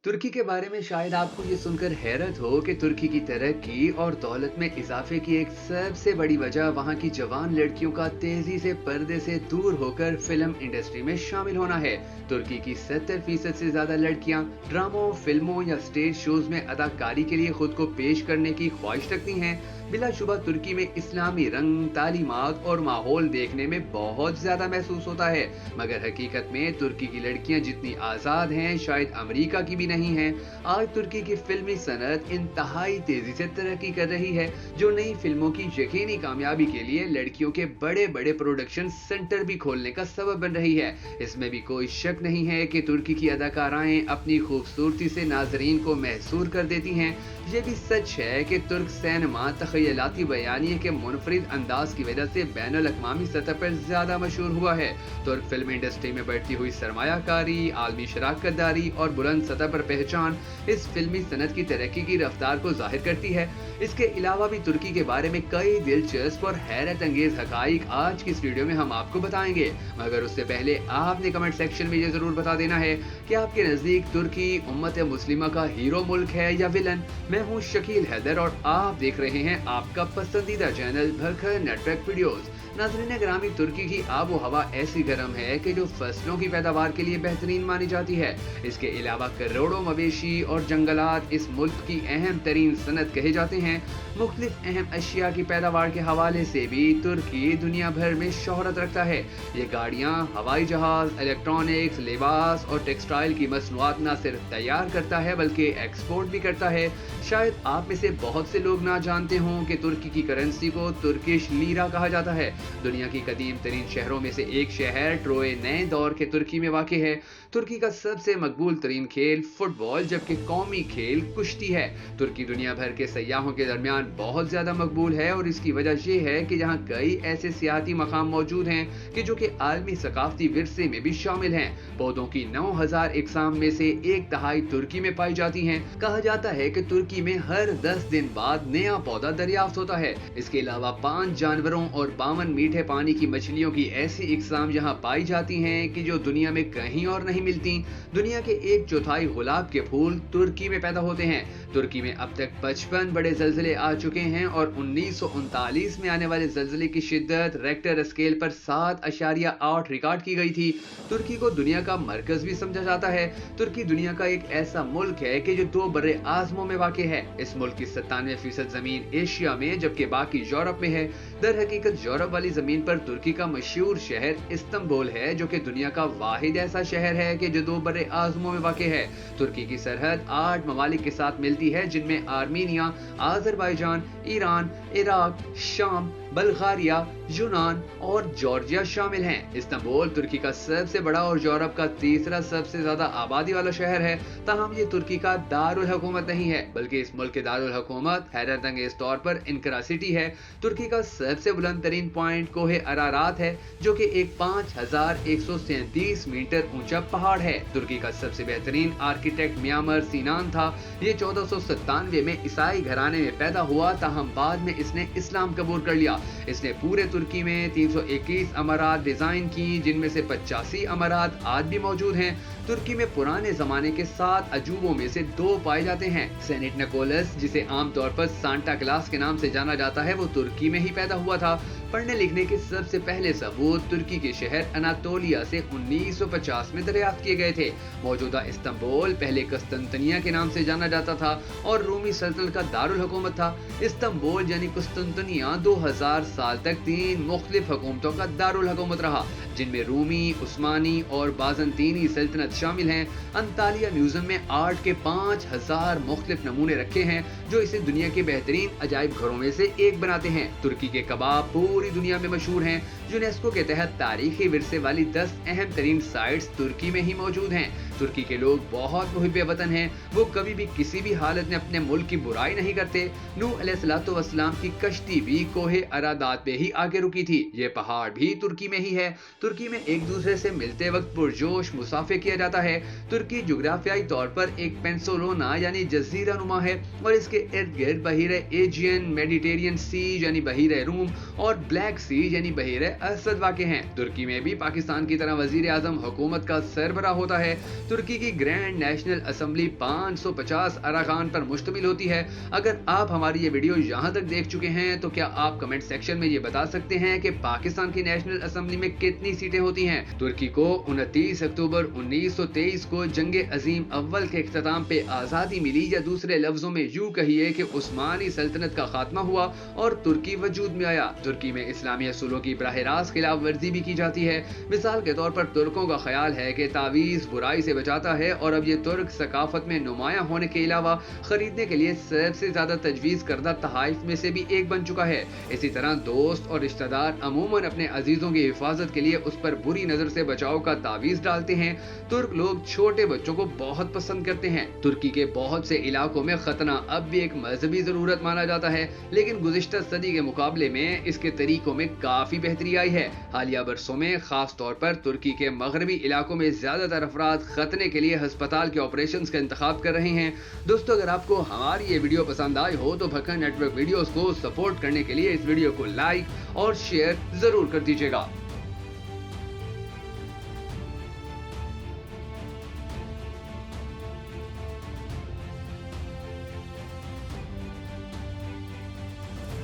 तुर्की के बारे में शायद आपको ये सुनकर हैरत हो कि तुर्की की तरक्की और दौलत में इजाफे की एक सबसे बड़ी वजह वहाँ की जवान लड़कियों का तेजी से पर्दे से दूर होकर फिल्म इंडस्ट्री में शामिल होना है। तुर्की की 70% से ज्यादा लड़कियां ड्रामों, फिल्मों या स्टेज शोज में अदाकारी के लिए खुद को पेश करने की ख्वाहिश रखती हैं। बिलाशुबा तुर्की में इस्लामी रंग, तालीमात और माहौल देखने में बहुत ज्यादा महसूस होता है, मगर हकीकत में तुर्की की लड़कियां जितनी आजाद हैं शायद अमेरिका की भी नहीं हैं। आज तुर्की की फिल्मी सनत इंतहाई तेजी से तरक्की कर रही है, जो नई फिल्मों की यकीनी कामयाबी के लिए लड़कियों के बड़े बड़े प्रोडक्शन सेंटर भी खोलने का सबब बन रही है। इसमें भी कोई शक नहीं है कि तुर्की की अदाकाराएं अपनी खूबसूरती से नाजरीन को महसूर कर देती हैं। ये भी सच है कि तुर्क सिनेमा तखयलाती बयानिए के मुनफरिद अंदाज की वजह से बैनुल अक़वामी सतह पर ज्यादा मशहूर हुआ है। तुर्क फिल्म इंडस्ट्री में बढ़ती हुई सरमायाकारी, आलमी शराकतदारी और बुलंद सतह पर पहचान इस फिल्मी सनत की तरक्की की रफ्तार को जाहिर करती है। इसके अलावा भी तुर्की के बारे में कई दिलचस्प और हैरत अंगेज हकाइक आज की इस वीडियो में हम आपको बताएंगे, मगर उससे पहले आपने कमेंट सेक्शन में ये जरूर बता देना है कि आपके नजदीक तुर्की उम्मत मुस्लिमा का हीरो मुल्क है या विलन। मैं हूँ शकील हैदर और आप देख रहे हैं आपका पसंदीदा चैनल भरखर नेटवर्क वीडियोस। नाज़रीन ग्रामी, तुर्की की आबो हवा ऐसी गर्म है कि जो फसलों की पैदावार के लिए बेहतरीन मानी जाती है। इसके अलावा करोड़ों मवेशी और जंगलात इस मुल्क की अहम तरीन सनत कहे जाते हैं। मुख्तलिफ अहम अशिया की पैदावार के हवाले से भी तुर्की दुनिया भर में शोहरत रखता है। ये गाड़ियाँ, हवाई जहाज, इलेक्ट्रॉनिक्स, लिबास और टेक्सटाइल की मसनूआत न सिर्फ तैयार करता है बल्कि एक्सपोर्ट भी करता है। शायद आप में से बहुत से लोग ना जानते हों कि तुर्की की करेंसी को तुर्किश लीरा कहा जाता है। दुनिया की कदीम तरीन शहरों में से एक शहर ट्रोय नए दौर के तुर्की में वाक़ है। तुर्की का सबसे मकबूल तरीन खेल फुटबॉल जबकि कौमी खेल कुश्ती है। तुर्की दुनिया भर के सयाहों के दरमियान बहुत ज्यादा मकबूल है और इसकी वजह यह है कि यहाँ कई ऐसे सियाती मकाम मौजूद हैं कि जो कि आलमी सकाफती विरसे में भी शामिल हैं। पौधों की 9000 इकसाम में से 1/3 तुर्की में पाई जाती हैं। कहा जाता है कि तुर्की में हर 10 दिन बाद नया पौधा दरियाफ्त होता है। इसके अलावा 5 जानवरों और 52 मीठे पानी की मछलियों की ऐसी इकसाम यहाँ पाई जाती हैं कि जो दुनिया में कहीं और नहीं मिलती। दुनिया के 1/4 गुलाब के फूल तुर्की में पैदा होते हैं। तुर्की में अब तक 55 बड़े जल्जले आ चुके हैं और 1939 में आने वाले जल्जले की शिद्दत रेक्टर स्केल पर 7.8 रिकॉर्ड की गई थी। तुर्की को दुनिया का मरकज भी समझा जाता है। तुर्की दुनिया का एक ऐसा मुल्क है कि जो 2 बड़े आज़मों में वाक़ है। इस मुल्क की 97% जमीन एशिया में जबकि बाकी यूरोप में है। दर हकीकत यूरोप वाली जमीन पर तुर्की का मशहूर शहर इस्तांबुल है, जो कि दुनिया का वाहिद ऐसा शहर है कि जो 2 बड़े आज़मों में वाक़ है। तुर्की की सरहद 8 ममालिक के साथ मिलती है, जिनमें आर्मीनिया, आज़रबाईजान, ईरान, इराक, शाम, बल्गारिया, यूनान और जॉर्जिया शामिल हैं। इस्तांबुल तुर्की का सबसे बड़ा और यूरोप का तीसरा सबसे ज्यादा आबादी वाला शहर है। ताहम ये तुर्की का दारुल हुकूमत नहीं है, बल्कि इस मुल्क के दारुल हुकूमत हैरत अंगेज तौर पर इनकरा सिटी है। तुर्की का सबसे बुलंद तरीन पॉइंट कोहे अरारात है, जो कि एक 5137 मीटर ऊंचा पहाड़ है। तुर्की का सबसे बेहतरीन आर्किटेक्ट म्यामर सीनान था। ये 1497 में ईसाई घराने में पैदा हुआ, ताहम बाद में इसने इस्लाम कबूल कर लिया। इसने पूरे तुर्की में 321 अमारात डिजाइन की, जिनमें से 85 अमारात आज भी मौजूद हैं। तुर्की में पुराने जमाने के 7 अजूबों में से 2 पाए जाते हैं। सेनेट निकोलस, जिसे आमतौर पर सांता क्लास के नाम से जाना जाता है, वो तुर्की में ही पैदा हुआ था। पढ़ने लिखने के सबसे पहले सबूत तुर्की के शहर अनातोलिया से 1950 में दरियाफ्त किए गए थे। मौजूदा इस्तांबुल पहले कुस्तुनतनिया के नाम से जाना जाता था और रूमी सल्तनत का दारुल हुकूमत था। इस्तांबुल यानी कुस्तुनतनिया 2000 साल तक 3 मुख्तलिफ हुकूमतों का दारुल हुकूमत रहा, जिनमें रूमी, उस्मानी और बाज़ंतीनी सल्तनत शामिल हैं। अंतालिया म्यूजियम में आर्ट के 5000 मुख्तलिफ नमूने रखे हैं, जो इसे दुनिया के बेहतरीन अजायब घरों में से एक बनाते हैं। तुर्की के कबाब पूरी दुनिया में मशहूर हैं। यूनेस्को के तहत तारीखी विरसे वाली 10 अहम तरीन साइट्स तुर्की में ही मौजूद हैं। तुर्की के लोग बहुत मुहिब्बे वतन हैं। वो कभी भी किसी भी हालत में अपने मुल्क की बुराई नहीं करते। नूह अलैहिस्सलातु वस्सलाम की कश्ती भी कोहे अरादात पे ही आके रुकी थी। ये पहाड़ भी तुर्की में ही है। तुर्की में एक दूसरे से मिलते वक्त पुरजोश मुसाफे किया जाता है। तुर्की जुग्राफियाई तौर पर एक पेंसोलोना यानी जजीरा नुमा है और इसके इर्द गिर्द बहीरे एजियन, मेडिटेरियन सी यानी बहीरे रूम और ब्लैक सी यानी बहीरे असद वाक़े हैं। तुर्की में भी पाकिस्तान की तरह वजीर आजम हुकूमत का सरबराह होता है। तुर्की की ग्रैंड नेशनल असेंबली 550 अराकान पर मुश्तमिल होती है। अगर आप हमारी ये वीडियो यहाँ तक देख चुके हैं तो क्या आप कमेंट सेक्शन में ये बता सकते हैं कि पाकिस्तान की नेशनल असेंबली में कितनी सीटें होती हैं? तुर्की को 29 अक्टूबर 1923 को जंग अजीम अव्वल के इख्तिताम पे आजादी मिली, या दूसरे लफ्जों में यूं कहिए कि उस्मानी सल्तनत का खात्मा हुआ और तुर्की वजूद में आया। तुर्की में इस्लामी असूलों की बराह रास्त खिलाफ वर्जी भी की जाती है। मिसाल के तौर पर तुर्कों का ख्याल है कि तावीज़ बुराई से बचाता है, और अब ये तुर्क सकाफत में नुमायां होने के अलावा खरीदने के लिए सबसे ज्यादा तजवीज़ करदा तहाइफ में से भी एक बन चुका है। इसी तरह दोस्त और रिश्तेदार अमूमन अपने अजीजों की हिफाजत के लिए उस पर बुरी नजर से बचाव का तावीज़ डालते हैं। तुर्क लोग छोटे बच्चों को बहुत पसंद करते हैं। तुर्की के बहुत से इलाकों में खतना अब भी एक मजहबी जरूरत माना जाता है, लेकिन गुज़िश्ता सदी के मुकाबले में इसके तरीकों में काफी बेहतरी आई है। हालिया बरसों में खास तौर पर तुर्की के मगरबी इलाकों में ज्यादातर अफराद खतने के लिए अस्पताल के ऑपरेशंस का इंतखाब कर रहे हैं। दोस्तों, अगर आपको हमारी ये वीडियो पसंद आई हो तो भक्कन नेटवर्क वीडियोस को सपोर्ट करने के लिए इस वीडियो को लाइक और शेयर जरूर कर दीजिएगा।